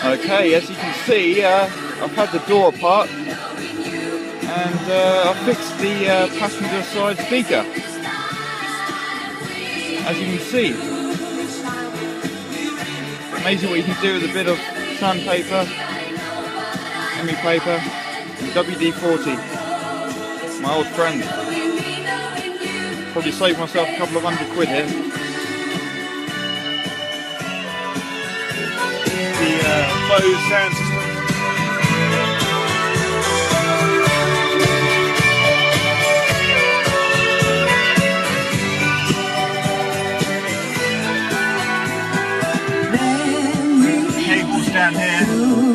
Okay, as you can see, I've had the door apart and I've fixed the passenger side speaker. As you can see, amazing what you can do with a bit of sandpaper, emery paper, and WD-40. My old friend. Probably saved myself a couple of £100 here. The Bose sound system. Cables down here.